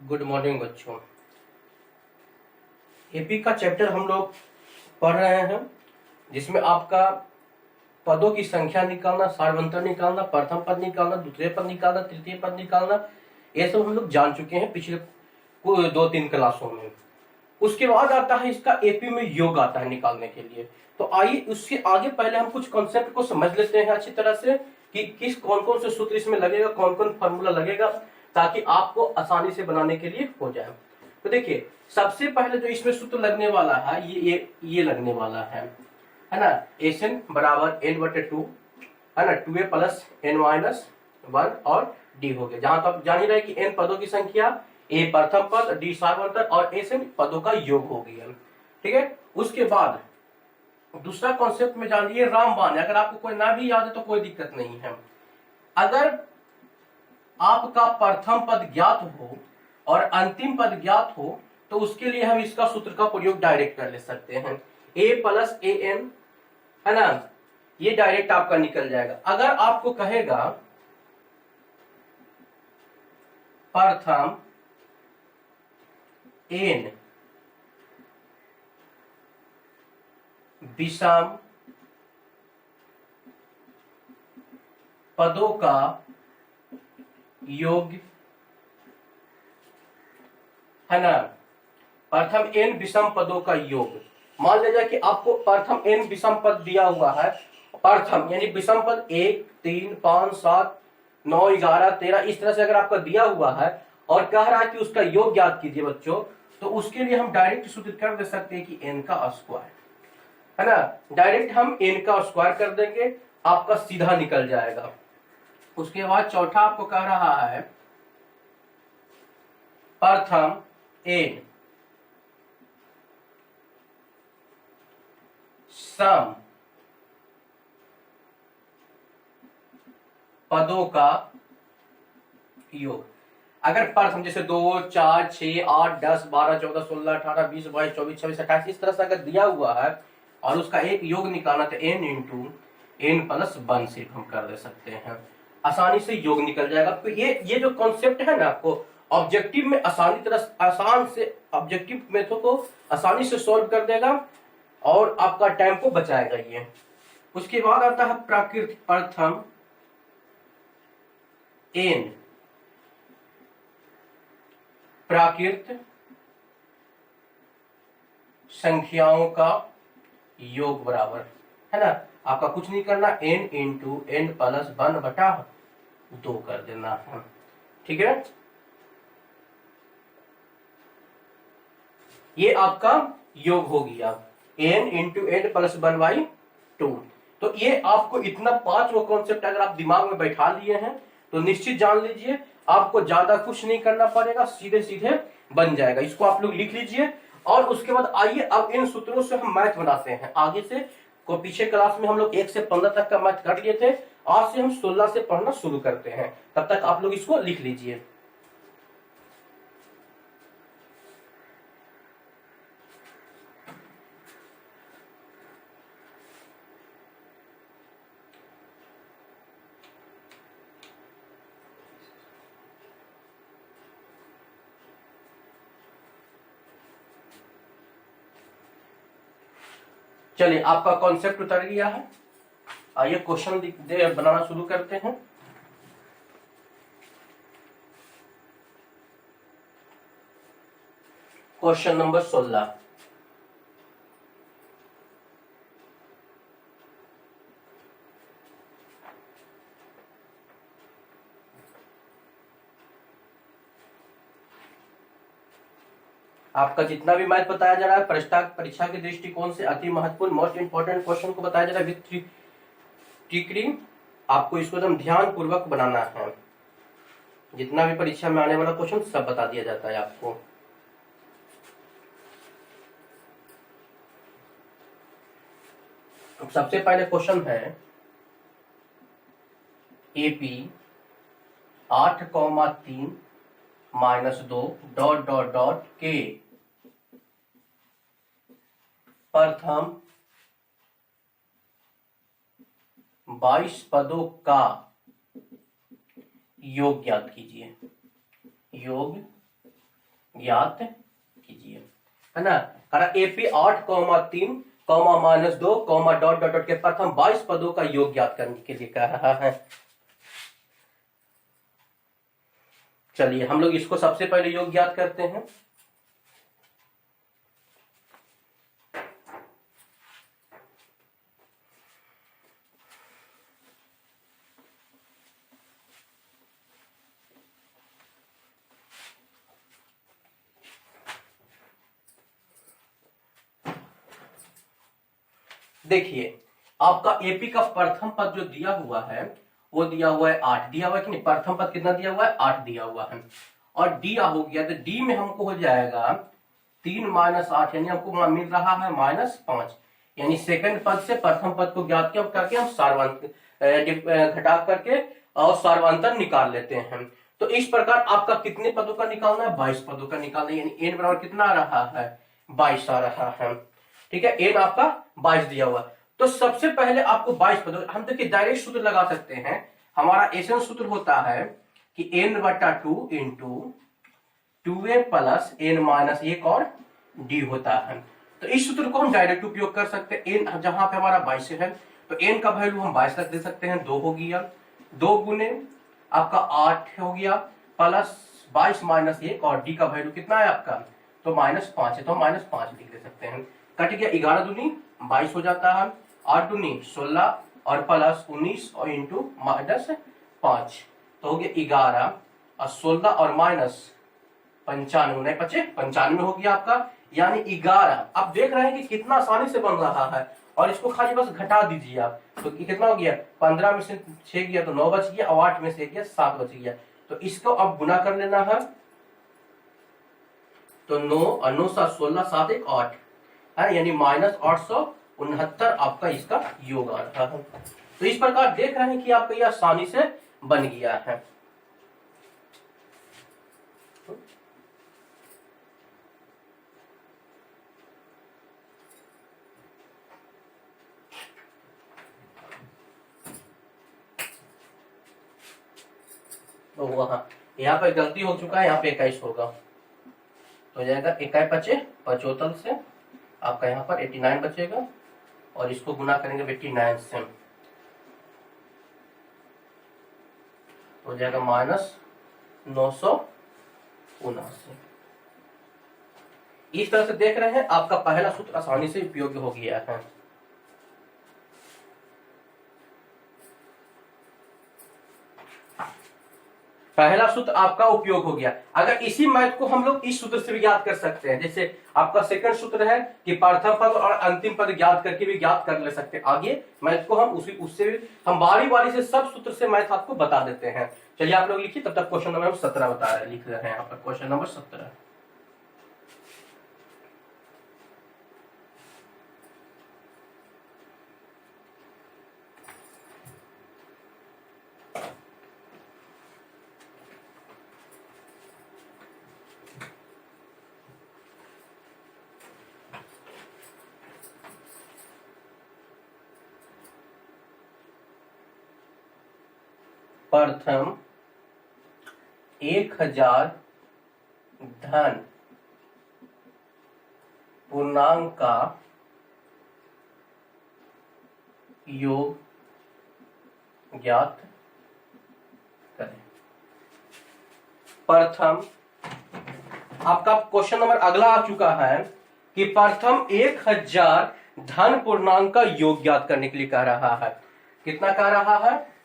Good morning बच्चों। AP का chapter हम लोग पढ़ रहे हैं, जिसमें आपका पदों की संख्या निकालना, सार्वंतर निकालना, प्रथम पद निकालना, द्वितीय पद निकालना, तृतीय पद निकालना, ये सब हम लोग जान चुके हैं पिछले 2-3 क्लासों में। उसके बाद आता है इसका एपी में योग आता है निकालने के लिए। तो आइए उसके आगे पहले हम कुछ कॉन्सेप्ट को समझ लेते हैं अच्छी तरह से कि कौन कौन से सूत्र इसमें लगेगा, कौन कौन फॉर्मूला लगेगा, ताकि आपको आसानी से बनाने के लिए हो जाए। तो देखिए, सबसे पहले जो इसमें सूत्र लगने वाला है ये लगने वाला है ना, एन बराबर n/2 है ना, 2a प्लस n-1 और डी हो गया। जहां तक जान ही रहे कि n पदों की संख्या, a प्रथम पद, डी सार्वंतर और एन पदों का योग हो गया। ठीक है, उसके बाद दूसरा कॉन्सेप्ट में जानिए रामबाण। अगर आपको कोई ना भी याद है तो कोई दिक्कत नहीं है। अगर आपका प्रथम पद ज्ञात हो और अंतिम पद ज्ञात हो तो उसके लिए हम इसका सूत्र का प्रयोग डायरेक्ट कर ले सकते हैं। a प्लस ए एन है ना, ये डायरेक्ट आपका निकल जाएगा। अगर आपको कहेगा प्रथम एन विषम पदों का योग है ना, प्रथम एन विषम पदों का योग। मान लीजिए कि आपको प्रथम एन विषम पद दिया हुआ है, प्रथम यानी विषम पद 1, 3, 5, 7, 9, 11, 13 इस तरह से अगर आपका दिया हुआ है और कह रहा है कि उसका योग ज्ञात कीजिए बच्चों, तो उसके लिए हम डायरेक्ट सूत्र कर दे सकते हैं कि एन का स्क्वायर है ना, डायरेक्ट हम एन का स्क्वायर कर देंगे, आपका सीधा निकल जाएगा। उसके बाद चौथा आपको कह रहा है प्रथम एन सम पदों का योग। अगर प्रथम जैसे 2, 4, 6, 8, 10, 12, 14, 16, 18, 20, 22, 24, 26, 28 इस तरह से अगर दिया हुआ है और उसका एक योग निकालना तो n इंटू n प्लस 1 सिर्फ हम कर दे सकते हैं, आसानी से योग निकल जाएगा। तो ये जो कॉन्सेप्ट है ना, आपको ऑब्जेक्टिव में आसान से ऑब्जेक्टिव मेथड को आसानी से सॉल्व कर देगा और आपका टाइम को बचाएगा ये। उसके बाद आता है प्राकृत प्रथम एन प्राकृत संख्याओं का योग बराबर है ना, आपका कुछ नहीं करना, n इंटू n प्लस 1/2 कर देना है। ठीक है, ये आपका योग हो गया n इंटू n प्लस 1/2। तो ये आपको इतना 5 कॉन्सेप्ट अगर आप दिमाग में बैठा लिए हैं तो निश्चित जान लीजिए आपको ज्यादा कुछ नहीं करना पड़ेगा, सीधे सीधे बन जाएगा। इसको आप लोग लिख लीजिए और उसके बाद आइए अब इन सूत्रों से हम मैथ बनाते हैं। आगे से को पीछे क्लास में हम लोग 1 से 15 तक का मैथ कर लिए थे, आज से हम 16 से पढ़ना शुरू करते हैं। तब तक आप लोग इसको लिख लीजिए। चलिए, आपका कॉन्सेप्ट उतर गया है, आइए क्वेश्चन बनाना शुरू करते हैं। Question number 16। आपका जितना भी मैथ बताया जा रहा है परीक्षा के दृष्टिकोण से अति महत्वपूर्ण मोस्ट इंपोर्टेंट क्वेश्चन को बताया जा रहा है विथ टिकरी। आपको इसको एकदम ध्यान पूर्वक बनाना है। जितना भी परीक्षा में आने वाला क्वेश्चन सब बता दिया जाता है आपको। अब सबसे पहले क्वेश्चन है एपी 8,3 - 2 ... के प्रथम 22 पदों का योग ज्ञात कीजिए। योग ज्ञात कीजिए, है ना। एपी 8,3, -2, डॉट डॉट डॉट के प्रथम 22 पदों का योग ज्ञात करने के लिए कह रहा है। चलिए हम लोग इसको सबसे पहले योग ज्ञात करते हैं। देखिए आपका एपी का प्रथम पद जो दिया हुआ है वो दिया हुआ है 8, दिया हुआ है कि नहीं, प्रथम पद कितना दिया हुआ है 8 दिया हुआ है, और डी हो गया तो डी में हमको हो जाएगा 3 - 8, यानी हमको मिल रहा है -5, यानी सेकंड पद से प्रथम पद को ज्ञात किया करके हम सार्वंतर घटा करके और सार्वंतर निकाल लेते हैं। तो इस प्रकार आपका कितने पदों का निकालना है, 22 पदों का निकालना है, यानी एन बराबर कितना आ रहा है, 22 आ रहा है। ठीक है, एन आपका 22 दिया हुआ। तो सबसे पहले आपको 22 पदों, हम देखिए डायरेक्ट सूत्र लगा सकते हैं। हमारा एसन सूत्र होता है कि n/2 इंटू 2a + n-1 और d होता है। तो इस सूत्र को हम डायरेक्ट उपयोग कर सकते हैं। n जहां पे हमारा 22 है तो n का वैल्यू हम 22 तक दे सकते हैं, 2 हो गया, 2 गुने आपका 8 हो गया, प्लस 22 - 1 और d का वैल्यू कितना है आपका, तो -5 है, तो -5 लिख दे सकते हैं। कट गया, 11 दूनी 22 हो जाता है, 8 दूनी 16 और प्लस 19 और इंटू -5 तो हो गया 11 और 16 और -95 नहीं बचे 95 हो गया आपका, यानी 11। अब देख रहे हैं कि कितना आसानी से बन रहा है, और इसको खाली बस घटा दीजिए आप, तो कितना हो गया, 15 में से 6 गया तो 9 बच गया, और 8 में से गया 7 बच गया। तो इसको अब गुना कर लेना है, तो 9 और 9 7 16 7 1 8 है, यानी -869 आपका इसका योग आ रहा है। तो इस प्रकार देख रहे हैं कि आपका यह आसानी से बन गया है। तो वहां यहाँ पे गलती हो चुका है, यहाँ पे 21 होगा, तो हो जाएगा 21 बचे 75 से आपका यहाँ पर 89 बचेगा, और इसको गुना करेंगे 89 से, हो जाएगा -979। इस तरह से देख रहे हैं आपका पहला सूत्र आसानी से उपयोगी हो गया है। पहला सूत्र आपका उपयोग हो गया। अगर इसी मैथ को हम लोग इस सूत्र से भी ज्ञात कर सकते हैं, जैसे आपका सेकंड सूत्र है कि प्रथम पद और अंतिम पद ज्ञात करके भी ज्ञात कर ले सकते हैं। आगे मैथ को हम उससे भी हम बारी बारी से सब सूत्र से मैथ आपको बता देते हैं। चलिए आप लोग लिखिए, तब तक क्वेश्चन नंबर हम 17 बता रहे लिख रहे हैं यहाँ पर, क्वेश्चन नंबर 17। प्रथम 1000 धन पूर्णांक का योग ज्ञात करें। प्रथम आपका क्वेश्चन नंबर अगला आ चुका है कि प्रथम 1000 धन पूर्णांक का योग ज्ञात करने के लिए कह रहा है। कितना कह रहा है,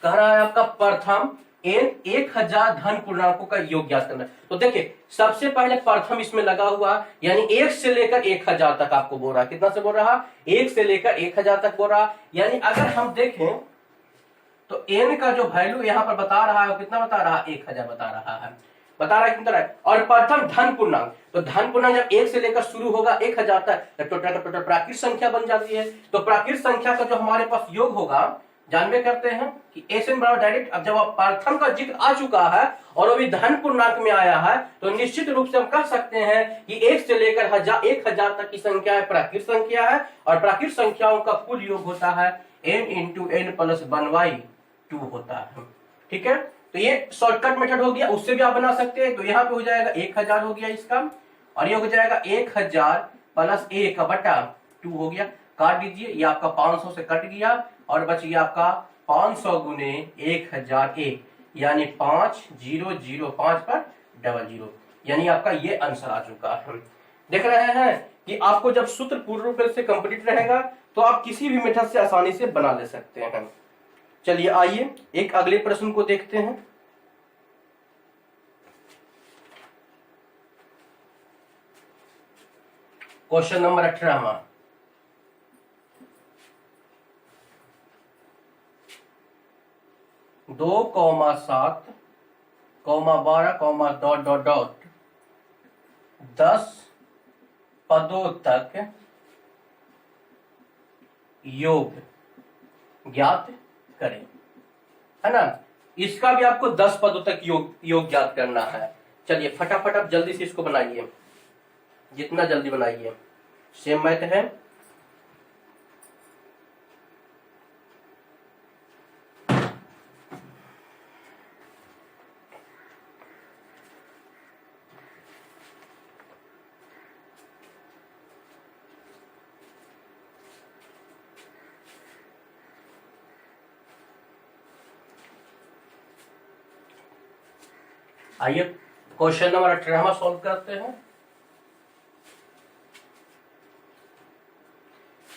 कह रहा है आपका प्रथम 1000 धन पूर्णांकों का योग ज्ञात करना। तो देखिए सबसे पहले प्रथम इसमें लगा हुआ, यानी 1 से लेकर 1000 तक आपको बोल रहा है। कितना से बोल रहा, 1 से लेकर 1000 तक बोल रहा। यानी अगर हम देखें तो n का जो वैल्यू यहाँ पर बता रहा है वो कितना बता रहा है, 1000 बता रहा है, कितना है। और प्रथम धन पूर्णांक, तो धन पूर्णांक जब 1 से लेकर शुरू होगा 1000 तक, तो टोटल प्राकृत संख्या बन जाती है। तो प्राकृत संख्या का जो हमारे पास योग होगा, जानवे करते हैं कि एसएन बराबर डायरेक्ट, अब जब प्रथम का जिक्र आ चुका है और वो भी धन पूर्णांक में आया है, तो निश्चित रूप से हम कह सकते हैं कि 1 से लेकर 1000 तक की संख्या है प्राकृत संख्या है, और प्राकृत संख्याओं का कुल योग होता है n × n + 1y टू होता है। ठीक है, तो ये शॉर्टकट मेथड हो गया, उससे भी आप बना सकते हैं। तो यहाँ पे हो जाएगा 1000 हो गया इसका, और ये हो जाएगा 1000 प्लस 1 बटा 2 हो गया। काट दीजिए, ये आपका 500 से कट गया और बच गया आपका 500 गुने 1001 यानी 5005 पर 00, यानी आपका ये आंसर आ चुका है। देख रहे हैं कि आपको जब सूत्र पूर्ण रूप से कंप्लीट रहेगा तो आप किसी भी मेथड से आसानी से बना ले सकते हैं। चलिए आइए एक अगले प्रश्न को देखते हैं। Question number 18, 2,7, 12, dot dot dot 10 पदों तक योग ज्ञात करें, है ना। इसका भी आपको 10 पदों तक योग ज्ञात करना है। चलिए फटाफट आप जल्दी से इसको बनाइए, जितना जल्दी बनाइए। सेम मैथ है, आइए क्वेश्चन नंबर 18 सॉल्व करते हैं।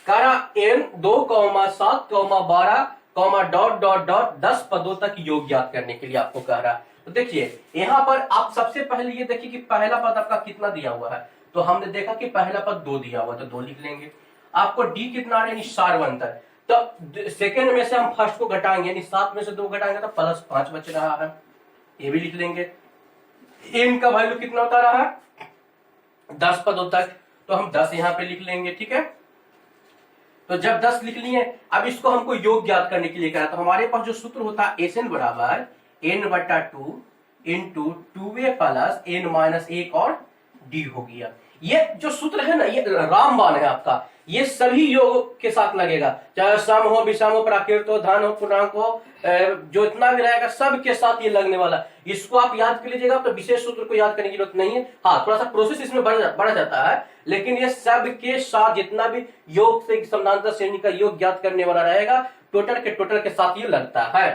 करा n 2,7, 12, डॉट डॉट डॉट 10 पदों तक योग ज्ञात करने के लिए आपको कह रहा है। तो देखिए यहाँ पर आप सबसे पहले ये देखिए कि पहला पद आपका कितना दिया हुआ है। तो हमने देखा कि पहला पद 2 दिया हुआ, तो 2 लिख लेंगे। आपको डी कितना आ रहा है, सारवंतर, तो सेकेंड में से हम फर्स्ट को घटाएंगे, यानी 7 में से 2 घटाएंगे तो +5 बच रहा है, ये भी लिख लेंगे। n का वैल्यू कितना होता रहा है, 10 पदों तक, तो हम 10 यहाँ पे लिख लेंगे। ठीक है, तो जब 10 लिख लिए, अब इसको हमको योग ज्ञात करने के लिए कहा, तो हमारे पास जो सूत्र होता है SN बराबर n/2 into 2a plus n-1 और d हो गया। ये जो सूत्र है ना, ये रामबाण है आपका, ये सभी योग के साथ लगेगा, चाहे सम हो, विषम हो, प्राकृत हो, धन हो, पूर्णांक हो, जो इतना भी रहेगा सब के साथ ये लगने वाला। इसको आप याद कर लीजिएगा, तो विशेष सूत्र को याद करने की जरूरत नहीं है। हाँ, थोड़ा सा प्रोसेस इसमें बढ़ जाता है, लेकिन ये सब के साथ जितना भी योग से समानांतर श्रेणी का योग ज्ञात करने वाला रहेगा, टोटल के साथ ये लगता है।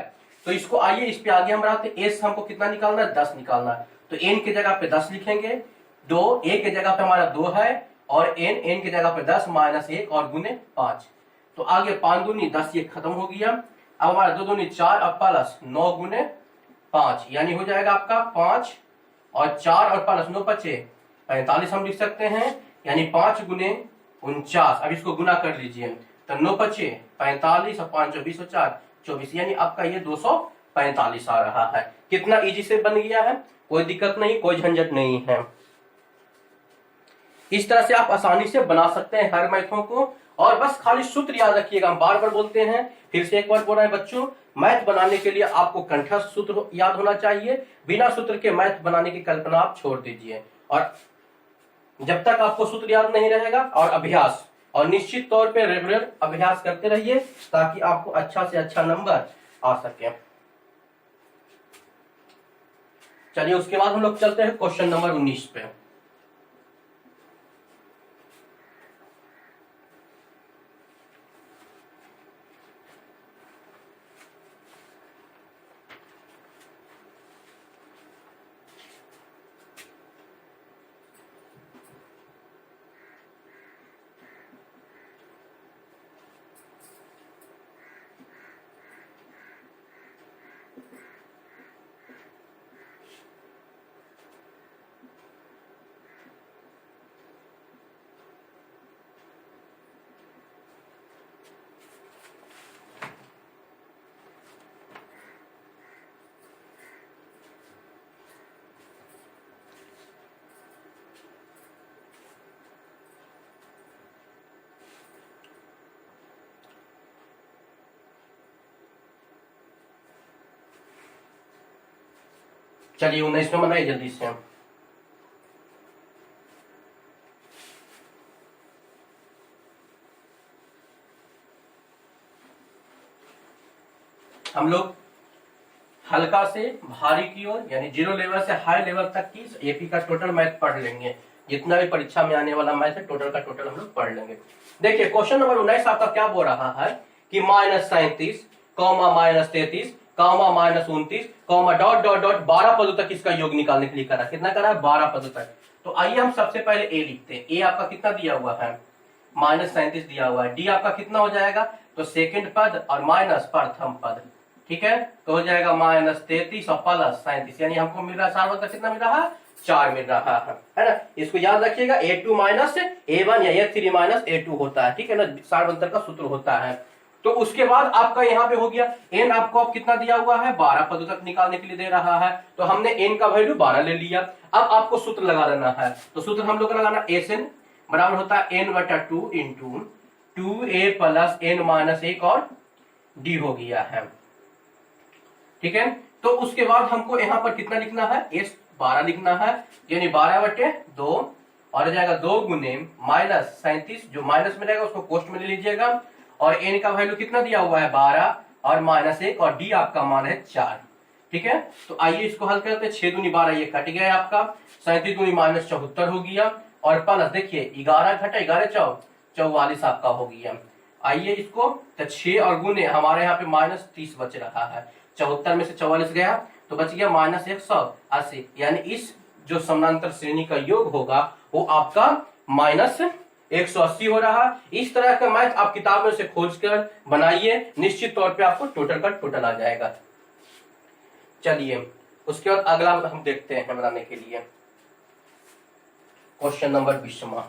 तो इसको आइए इस पे आगे हम बढ़ाते हैं। एस हमको कितना निकालना है, 10 निकालना है, तो एन की जगह पे 10 लिखेंगे, 2 ए की जगह पे हमारा 2 है, और एन की जगह पे 10 -1 और गुने 5, तो आगे 5 दूनी 10, ये खत्म हो गया। अब हमारा 2 दूनी 4 और प्लस 9 गुने 5, यानी हो जाएगा आपका 5 और 4 और प्लस 9 बचे 45 हम लिख सकते हैं, यानी 5 गुने 49। अब इसको गुना कर लीजिए, तो 9 बचे 45 और 5 20 और 4 24, यानी आपका ये 245 आ रहा है। कितना इजी से बन गया है, कोई दिक्कत नहीं, कोई झंझट नहीं है। इस तरह से आप आसानी से बना सकते हैं हर मैथों को, और बस खाली सूत्र याद रखिएगा। हम बार बार बोलते हैं, फिर से एक बार बोल रहे हैं बच्चों, मैथ बनाने के लिए आपको कंठस्थ सूत्र याद होना चाहिए। बिना सूत्र के मैथ बनाने की कल्पना आप छोड़ दीजिए, और जब तक आपको सूत्र याद नहीं रहेगा, और अभ्यास, और निश्चित तौर पे रेगुलर अभ्यास करते रहिए, ताकि आपको अच्छा से अच्छा नंबर आ सके। चलिए उसके बाद हम लोग चलते हैं क्वेश्चन नंबर 19 पे। चलिए 19 में बनाइए जल्दी से। हम लोग हल्का से भारी की ओर यानी जीरो लेवल से हाई लेवल तक की एपी का टोटल मैथ पढ़ लेंगे। जितना भी परीक्षा में आने वाला मैथ है टोटल का टोटल हम लोग पढ़ लेंगे। देखिए क्वेश्चन नंबर 19 आपका क्या बोल रहा है कि -37, -33, -29, डॉट डॉट डॉट 12 पदों तक इसका योग निकालने के लिए करा। कितना करा है? 12 पदों तक। तो आइए हम सबसे पहले ए लिखते हैं। ए आपका कितना दिया हुआ है? -37 दिया हुआ है। डी आपका कितना हो जाएगा? तो सेकंड पद और माइनस प्रथम पद, ठीक है, तो हो जाएगा -33 और +37, यानी हमको मिल रहा है सार मतलब कितना मिल रहा है? 4 मिल रहा है ना। इसको याद रखिएगा, A2 माइनस A1 या A3 माइनस A2 होता है, ठीक है ना, सारवंतर का सूत्र होता है। तो उसके बाद आपका यहाँ पे हो गया n, आपको अब कितना दिया हुआ है? 12 पदों तक निकालने के लिए दे रहा है, तो हमने n का वैल्यू 12 ले लिया। अब आपको सूत्र लगा देना है, तो सूत्र हम लोग का लगाना SN बराबर होता है n/2 into 2a plus n-1 और d हो गया है, ठीक है। तो उसके बाद हमको यहाँ पर कितना लिखना है? S 12 लिखना है, यानी 12/2 और हो जाएगा 2 गुने -37, जो माइनस में रहेगा उसको कोष्ट में ले लीजिएगा, और n का वैल्यू कितना दिया हुआ है? 12 और -1 और d आपका मान है 4, ठीक है। तो आइए इसको हल करते हैं। 6 दूनी 12, ये कट गया आपका, 37 दूनी -74 हो गया, और प्लस देखिए 11 घटा 11 44 आपका हो गया। आइए इसको, तो 6 और गुने हमारे यहाँ पे -30 बच रहा है, 74 में से 44 गया तो बच गया -180, यानी इस जो समानांतर श्रेणी का योग होगा वो आपका -180 हो रहा। इस तरह का मैथ आप किताब में से खोज कर बनाइए, निश्चित तौर पे आपको टोटल का टोटल आ जाएगा। चलिए उसके बाद अगला हम देखते हैं बनाने के लिए क्वेश्चन नंबर 20वां।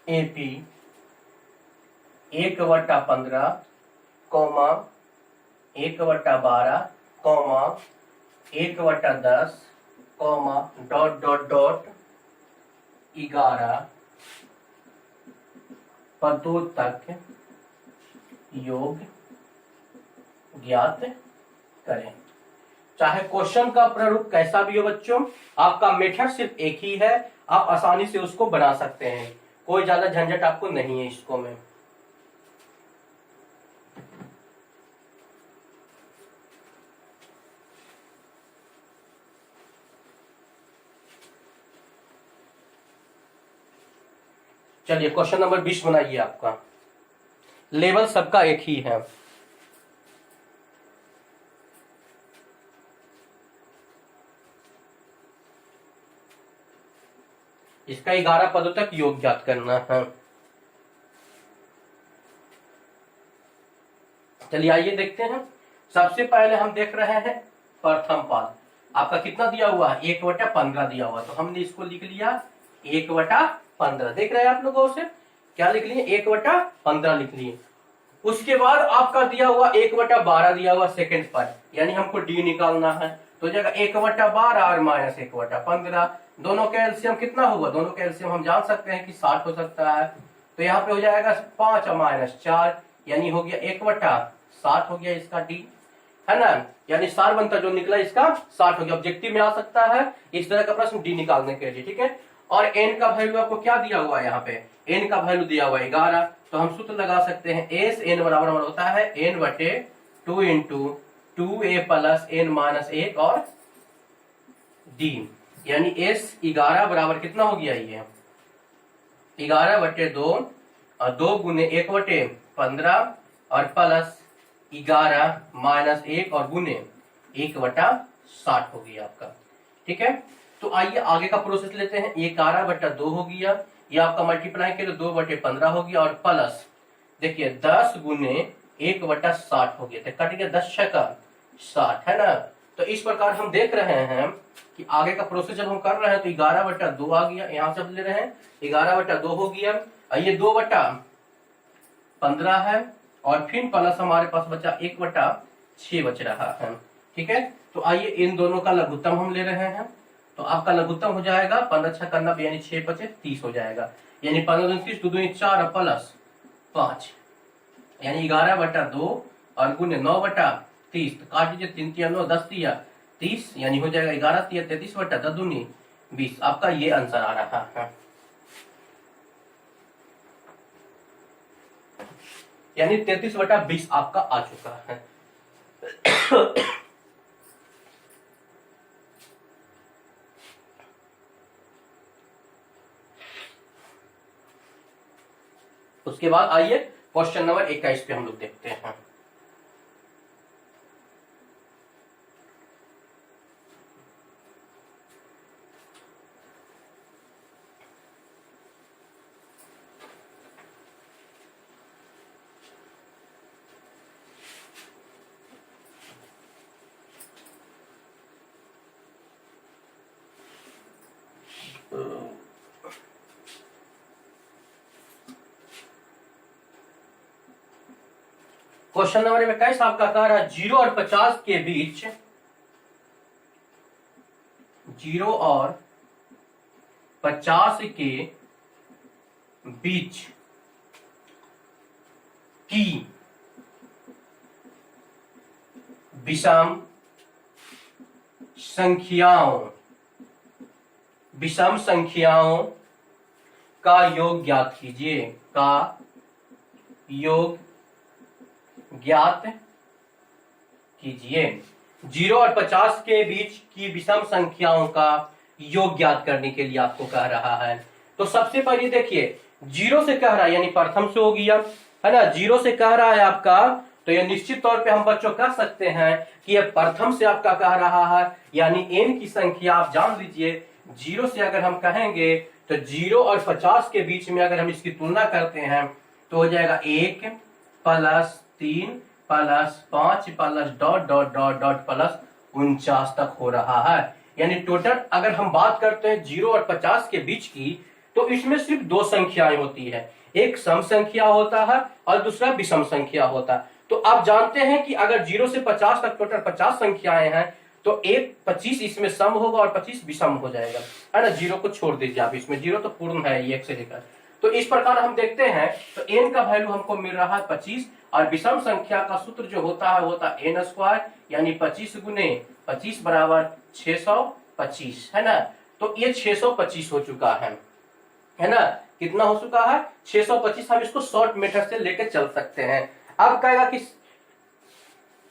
AP 1/15, 1/12, 1/10, डॉट डॉट डॉट 11 पदों तक योग ज्ञात करें। चाहे क्वेश्चन का प्रारूप कैसा भी हो बच्चों, आपका मेथड सिर्फ एक ही है, आप आसानी से उसको बना सकते हैं, कोई ज्यादा झंझट आपको नहीं है इसको में। चलिए क्वेश्चन नंबर 20 बनाइए। आपका लेवल सबका एक ही है, इसका 11 पदों तक योग ज्ञात करना है। चलिए आइए देखते हैं। सबसे पहले हम देख रहे हैं प्रथम पद, आपका कितना दिया हुआ है? 1/15 दिया हुआ, तो हमने इसको लिख लिया 1/15। देख रहे हैं आप लोगों से क्या लिख लिए? 1/15 लिख लिए। उसके बाद आपका दिया हुआ 1/12 दिया हुआ सेकंड पद, यानी हमको डी निकालना है, तो जगह 1/12 और -1/15, दोनों का एलसीएम कितना होगा? दोनों का एलसीएम हम जान सकते हैं कि 60 हो सकता है, तो यहाँ पे हो जाएगा 5 और -4, यानी हो गया 1/60 हो गया इसका डी, है ना, यानी सार बनता जो निकला इसका 60 हो गया। ऑब्जेक्टिव में आ सकता है इस तरह का प्रश्न डी निकालने के लिए, ठीक है। और एन का वैल्यू आपको क्या दिया हुआ है? यहाँ पे एन का वैल्यू दिया हुआ है 11, तो हम सूत्र लगा सकते हैं एस एन बराबर होता है n/2 into 2a plus n-1 और d, यानी s 11 बराबर कितना हो गया? ये 11/2 और 2 गुने 1/15 और प्लस 11 -1 और गुने 1/60 हो गया आपका, ठीक है। तो आइए आगे का प्रोसेस लेते हैं। 11/2 हो गया, ये आपका मल्टीप्लाई के 2/15 हो गया, और प्लस देखिए 10 गुने 1/60 हो गया, तो कट गया 10×60, है ना। तो इस प्रकार हम देख रहे हैं कि आगे का प्रोसेस जब हम कर रहे हैं तो 11/2 आ गया, यहाँ से ले रहे हैं 11/2 हो गया, ये 2/15 है और फिर प्लस हमारे पास बचा 1/6 बच रहा है। ठीक है, तो आइए इन दोनों का लघुत्तम हम ले रहे हैं। तो आपका लघुत्तम हो जाएगा 15 6 का 90 यानी 6 5 30 हो जाएगा, यानी 15 दूनी 30, 2 दूनी 4 प्लस 5 यानी 11/2 और गुने 9/30, तो काट दीजिए 3 3 9 10 3 30 यानी हो जाएगा 11 3 33/10 दूनी 20। आपका ये आंसर आ रहा है, यानी 33/20 आपका आ चुका है। उसके बाद आइए क्वेश्चन नंबर 21 पे हम लोग देखते हैं। क्वेश्चन नंबर 21 आपका कह रहा है 0 और 50 के बीच, 0 और 50 के बीच की विषम संख्याओं का योग ज्ञात कीजिए, का योग ज्ञात कीजिए। 0 और 50 के बीच की विषम संख्याओं का योग ज्ञात करने के लिए आपको कह रहा है। तो सबसे पहले देखिए 0 से कह रहा है यानी प्रथम से हो गया है ना, 0 से कह रहा है आपका, तो ये निश्चित तौर पे हम बच्चों कह सकते हैं कि ये प्रथम से आपका कह रहा है, यानी n की संख्या आप जान लीजिए। 0 से अगर हम कहेंगे तो 0 और 50 के बीच में अगर हम इसकी तुलना करते हैं तो हो जाएगा 1 plus 3 plus 5 plus dot dot dot dot plus 49 तक हो रहा है। यानी टोटल अगर हम बात करते हैं 0 और 50 के बीच की, तो इसमें सिर्फ दो संख्याएं होती है, एक सम संख्या होता है और दूसरा विषम संख्या होता है। तो आप जानते हैं कि अगर 0 से 50 तक टोटल 50 संख्याएं हैं तो एक 25 इसमें सम होगा और 25 विषम हो जाएगा, है ना। 0 को छोड़ दीजिए आप, इसमें 0 तो पूर्ण है ये 1 से लेकर। तो इस प्रकार हम देखते हैं तो n का वैल्यू हमको मिल रहा है 25 और विषम संख्या का सूत्र जो होता है होता है n स्क्वायर, यानी 25 गुने 25 बराबर 625, है ना। तो ये 625 हो चुका है ना। कितना हो चुका है 625। हम इसको शॉर्ट मेथड से लेकर चल सकते हैं। अब कहेगा कि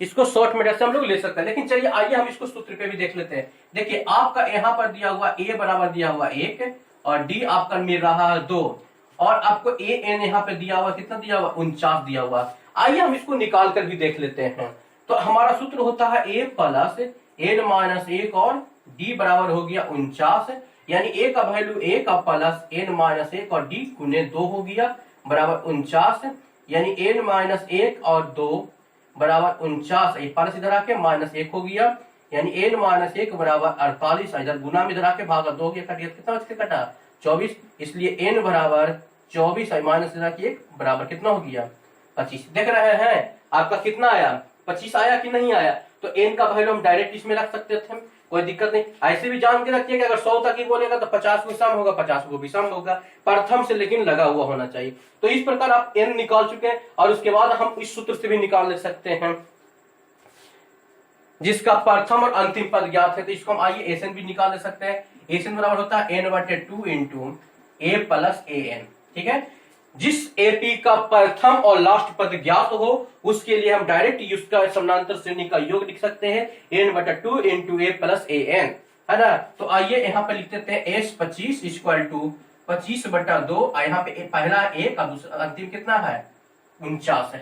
इसको शॉर्ट मेथड से हम लोग ले सकते हैं, लेकिन चलिए आइए हम इसको सूत्र पे भी देख लेते हैं। देखिए आपका यहाँ पर दिया हुआ a बराबर दिया हुआ 1 और d आपका मिल रहा है 2 और आपको a n यहाँ पे दिया हुआ कितना दिया हुआ 49 दिया हुआ। आइए हम इसको निकाल कर भी देख लेते हैं। तो हमारा सूत्र होता है a प्लस n माइनस 1 और d बराबर हो गया 49, यानी a का वैल्यू 1 प्लस n माइनस 1 और d गुने 2 हो गया बराबर 49, यानी n माइनस 1 और 2 बराबर 49। ये प्लस इधर आके माइनस 1 हो गया, यानी n माइनस 1 बराबर 48। इधर गुना में इधर आके भागा 2 गया, कट गया, कितना बच के कटा 24, इसलिए n बराबर 24 माइनस 1 बराबर कितना हो गया 25। देख रहे हैं आपका कितना आया 25 आया कि नहीं आया। तो n का वैल्यू हम डायरेक्ट इसमें रख सकते थे, कोई दिक्कत नहीं। ऐसे भी जान के रखिए कि अगर 100 तक ही बोलेगा तो 50 को सम होगा 50 को भी सम होगा, प्रथम से लेकिन लगा हुआ होना चाहिए। तो इस प्रकार आप n निकाल चुके हैं और उसके बाद हम इस सूत्र से भी निकाल ले सकते हैं जिसका प्रथम और अंतिम पद ज्ञात है। तो इसको हम आइए एसन भी निकाल ले सकते हैं। एसन बराबर होता है n/2 into a plus an, ठीक है। जिस एपी का प्रथम और लास्ट पद ज्ञात हो उसके लिए हम डायरेक्ट उसका समानांतर श्रेणी का योग लिख सकते हैं n/2 into a plus an, है ना। तो आइए यहाँ पे लिख देते हैं s 25 इक्वल टू 25/2। यहाँ पे पहला 1 और दूसरा अंतिम कितना है 49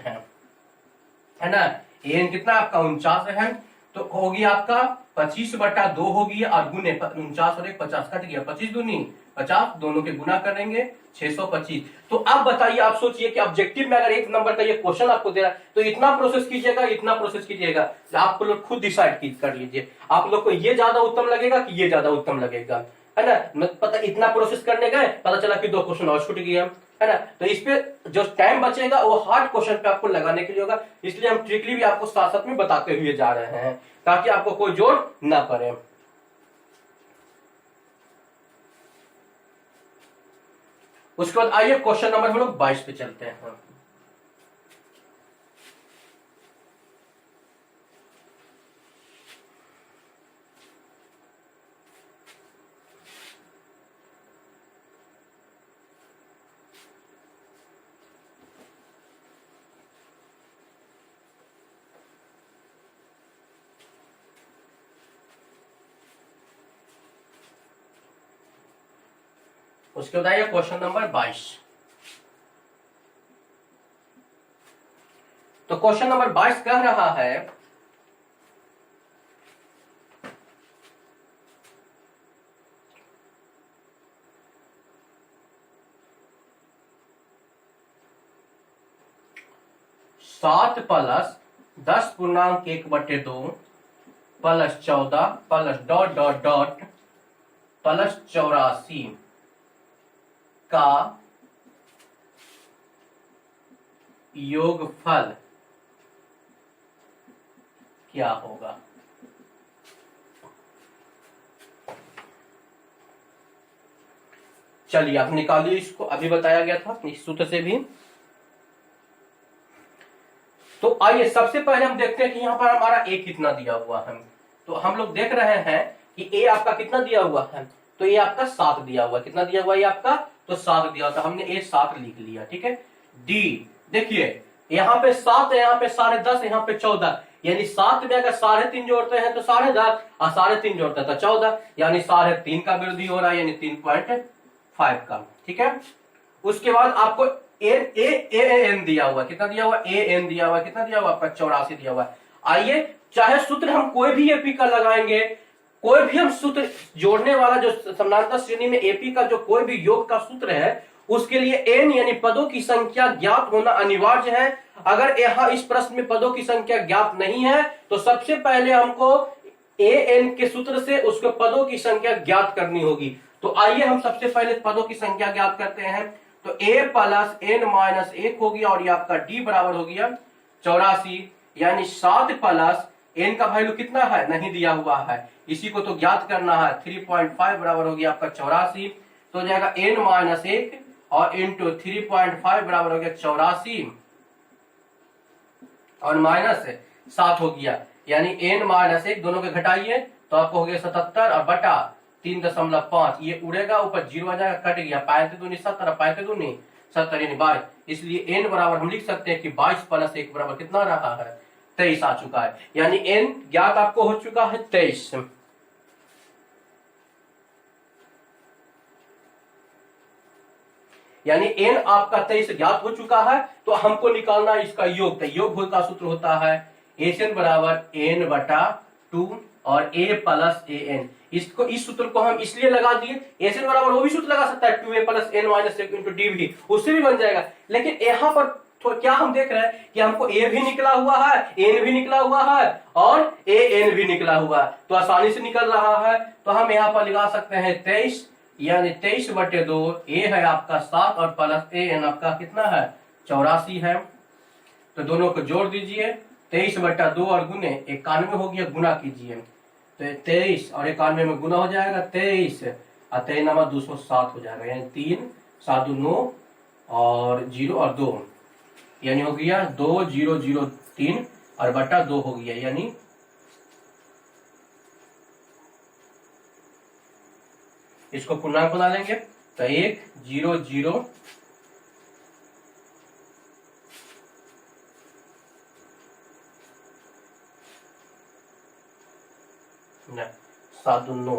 है ना। an कितना आपका 49 है, तो हो गया आपका 25/2 हो गया और गुने 49 और 1 50 कट गया, 25 दूनी 50, दोनों के गुना करेंगे 625। तो अब बताइए, आप सोचिए कि ऑब्जेक्टिव में अगर एक नंबर का ये क्वेश्चन आपको दे रहा है तो इतना प्रोसेस कीजिएगा, इतना प्रोसेस कीजिएगा, आप लोग खुद डिसाइड कर लीजिए आप लोग को ये ज्यादा उत्तम लगेगा कि ये ज्यादा उत्तम लगेगा। है ना, पता इतना प्रोसेस करने गए, पता चला कि 2 क्वेश्चन और छूट गया, है ना। तो इस पे जो टाइम बचेगा वो हार्ड क्वेश्चन पे आपको लगाने के लिए होगा, इसलिए हम ट्रिकली भी आपको साथ साथ में बताते हुए जा रहे हैं ताकि आपको कोई जोड़ ना पड़े। उसके बाद आइए क्वेश्चन नंबर हम लोग 22 पे चलते हैं। उसके बाद आइए क्वेश्चन नंबर 22। तो क्वेश्चन नंबर 22 कह रहा है 7 plus 10.1/2 plus 14 plus dot dot dot plus 84 का योगफल क्या होगा। चलिए आप निकालिए इसको, अभी बताया गया था इस सूत्र से भी। तो आइए सबसे पहले हम देखते हैं कि यहां पर हमारा ए कितना दिया हुआ है। तो हम लोग देख रहे हैं कि ए आपका कितना दिया हुआ है, तो ये आपका 7 दिया हुआ, कितना दिया हुआ है आपका, तो 7 दिया हुआ, तो हमने ए 7 लिख लिया, ठीक है। डी देखिए यहाँ पे 7 है, यहाँ पे 10.5, यहाँ पे 14, यानी 7 में अगर 3.5 जोड़ते हैं तो 10.5 और 3.5 जोड़ते हैं तो 14, यानी 3.5 का वृद्धि हो रहा है, यानी 3.5 का, ठीक है। उसके बाद आपको एन दिया हुआ, कितना दिया हुआ, एन दिया हुआ, कितना दिया हुआ आपका 84 दिया हुआ। आइए चाहे सूत्र हम कोई भी एपी का लगाएंगे, कोई भी हम सूत्र जोड़ने वाला जो समानांतर श्रेणी में एपी का जो कोई भी योग का सूत्र है उसके लिए एन यानी पदों की संख्या ज्ञात होना अनिवार्य है। अगर यहाँ इस प्रश्न में पदों की संख्या ज्ञात नहीं है तो सबसे पहले हमको एन के सूत्र से उसके पदों की संख्या ज्ञात करनी होगी। तो आइए हम सबसे पहले पदों की संख्या ज्ञात करते हैं। तो ए प्लस एन माइनस 1 हो गया और ये आपका डी बराबर हो गया 84, यानी 7 प्लस एन का वैल्यू कितना है नहीं दिया हुआ है, इसी को तो ज्ञात करना है। 3.5 बराबर हो गया आपका 84, तो हो जाएगा एन माइनस 1 और इंटू 3.5 बराबर हो गया 84 और माइनस 7 हो गया, यानी एन माइनस 1 दोनों के घटाइए तो आपको हो गया 77 और बटा 3.5, ये उड़ेगा ऊपर 0 आ जाएगा, कट गया, 5 दूनी 70, 5 दूनी 70 यानी 22, इसलिए एन बराबर हम लिख सकते हैं कि 22 प्लस 1 बराबर कितना रहा है 23 आ चुका है, यानी एन ज्ञात आपको हो चुका है 23। यानी एन आपका 23 ज्ञात हो चुका है, तो हमको निकालना इसका योग। तो योग का सूत्र होता है एन बराबर एन बटा 2 और ए प्लस ए एन। इसको इस सूत्र को हम इसलिए लगा दिए, एन बराबर वो भी सूत्र लगा सकता है 2a plus n minus 1 into d भी, उससे भी बन जाएगा। लेकिन यहाँ पर तो क्या हम देख रहे हैं कि हमको ए भी निकला हुआ है, एन भी निकला हुआ है और ए एन भी निकला हुआ है, तो आसानी से निकल रहा है। तो हम यहाँ पर लगा सकते हैं 23, यानी 23/2, ए है आपका 7 और प्लस ए एन आपका कितना है 84 है। तो दोनों को जोड़ दीजिए, 23/2 और गुने 91 हो गया, गुना कीजिए तो 23 और 91 में गुना हो जाएगा 23 और 23 207 हो जाएगा, यानी 3 7 9 और 0 और 2, यानी हो गया 2003 और बटा 2 हो गया, यानी इसको पूर्णांक बना लेंगे तो 1 0 0 7 9,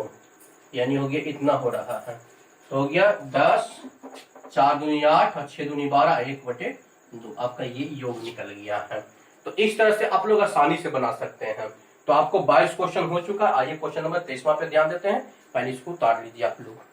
यानी हो गया इतना हो रहा है, तो हो गया 10 4 दूनी 8 और 6 दूनी 12 1/2, आपका ये योग निकल गया है। तो इस तरह से आप लोग आसानी से बना सकते हैं। तो आपको 22 क्वेश्चन हो चुका है। आइए क्वेश्चन नंबर 23वां पे ध्यान देते हैं, पहले इसको उतार लीजिए आप लोग।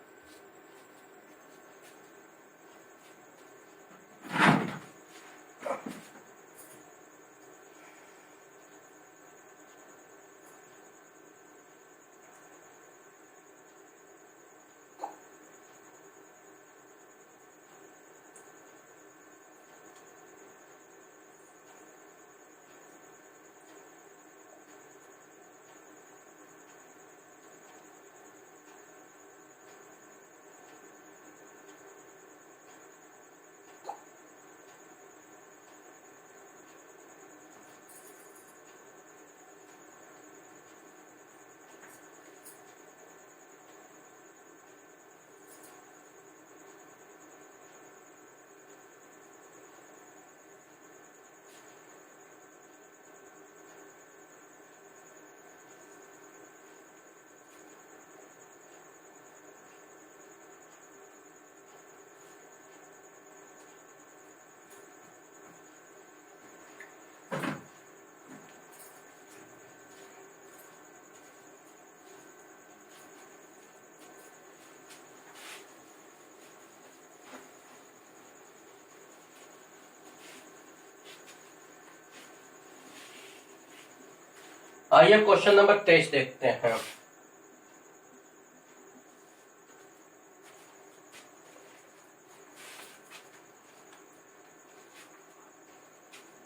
आइए क्वेश्चन नंबर 23 देखते हैं।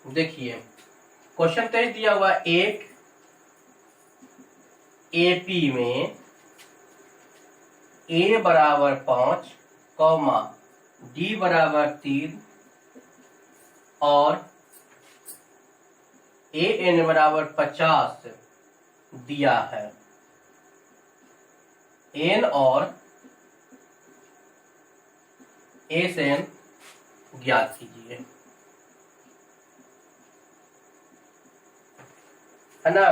देखिए क्वेश्चन 23 दिया हुआ एक एपी में a बराबर 5, d बराबर 3 और an बराबर 50 दिया है। n और sn ज्ञात कीजिए, है ना।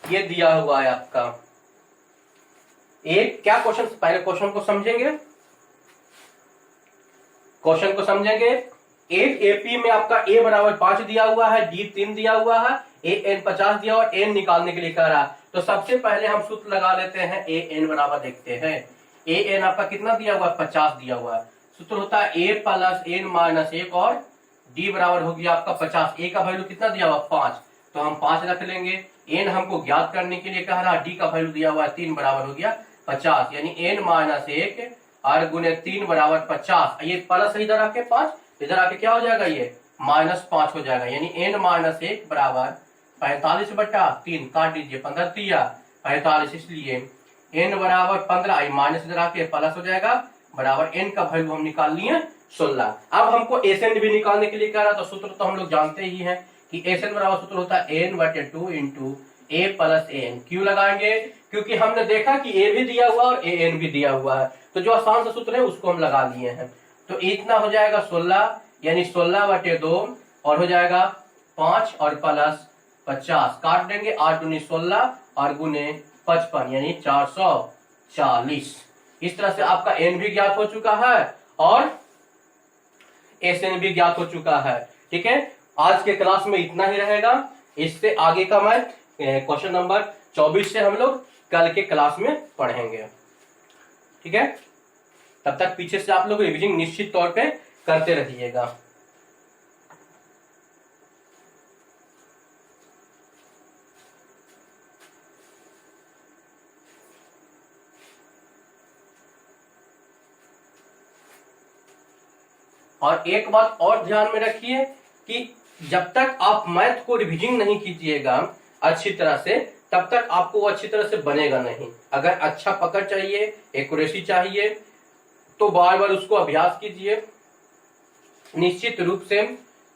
ये दिया हुआ है आपका एक क्या क्वेश्चन, पहले क्वेश्चन को समझेंगे, क्वेश्चन को समझेंगे। एक एपी में आपका a बराबर 5 दिया हुआ है, d 3 दिया हुआ है, an 50 दिया हुआ, n निकालने के लिए कह रहा है। तो सबसे पहले हम सूत्र लगा लेते हैं। an बराबर देखते हैं, an आपका कितना दिया हुआ है, 50 दिया हुआ है। सूत्र होता है a प्लस n माइनस 1 और d बराबर हो गया आपका 50। a का वैल्यू कितना दिया हुआ, 5, तो हम 5 रख लेंगे। n हमको ज्ञात करने के लिए कह रहा है, d का वैल्यू दिया हुआ है 3 बराबर हो गया 50, यानी n माइनस 1 और गुने 3 बराबर 50। ये प्लस इधर आके 5, इधर आके क्या हो जाएगा, ये माइनस 5 हो जाएगा, यानी n माइनस 1 बराबर 45 बटा 3, काट दीजिए, 15 दिया 45, इसलिए n बराबर 15, माइनस इधर आके प्लस हो जाएगा, बराबर n का वैल्यू हम निकाल लिए 16। अब हमको एसएन भी निकालने के लिए कह रहा, तो सूत्र तो हम लोग जानते ही हैं कि एसएन बराबर सूत्र होता है n/2 into A plus an। क्यों लगाएंगे, क्योंकि हमने देखा कि a भी दिया हुआ और an भी दिया हुआ है, तो जो आसान सा सूत्र है उसको हम लगा लिए हैं। तो इतना हो जाएगा 16, यानी 16/2 और हो जाएगा 5 और प्लस 50, काट देंगे, 8 दूनी 16 और गुने 55, यानी 440। इस तरह से आपका n भी ज्ञात हो चुका है और एसएन भी ज्ञात हो चुका है। ठीक है, आज के क्लास में इतना ही रहेगा। इससे आगे का मैथ क्वेश्चन नंबर 24 से हम लोग कल के क्लास में पढ़ेंगे। ठीक है, तब तक पीछे से आप लोग रिवीजन निश्चित तौर पे करते रहिएगा। और एक बात और ध्यान में रखिए कि जब तक आप मैथ को रिवीजन नहीं कीजिएगा अच्छी तरह से, तब तक आपको वो अच्छी तरह से बनेगा नहीं। अगर अच्छा पकड़ चाहिए, एक्यूरेसी चाहिए, तो बार बार उसको अभ्यास कीजिए। निश्चित रूप से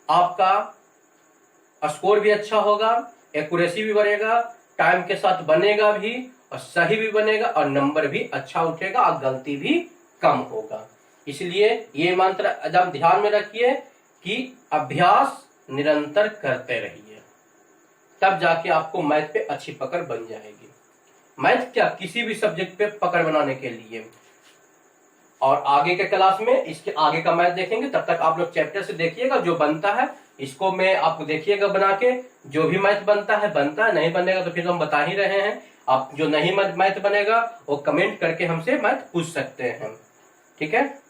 आपका स्कोर भी अच्छा होगा, एक्यूरेसी भी बढ़ेगा, टाइम के साथ बनेगा भी और सही भी बनेगा और नंबर भी अच्छा उठेगा और गलती भी कम होगा। इसलिए ये मंत्र एकदम ध्यान में रखिए कि अभ्यास निरंतर करते रहिए, तब जाके आपको मैथ पे अच्छी पकड़ बन जाएगी। मैथ क्या, किसी भी सब्जेक्ट पे पकड़ बनाने के लिए। और आगे के क्लास में इसके आगे का मैथ देखेंगे, तब तक आप लोग चैप्टर से देखिएगा, जो बनता है इसको मैं आपको देखिएगा बना के, जो भी मैथ बनता है, नहीं बनेगा तो फिर हम बता ही रहे हैं। आप जो नहीं मैथ बनेगा वो कमेंट करके हमसे मैथ पूछ सकते हैं। ठीक है।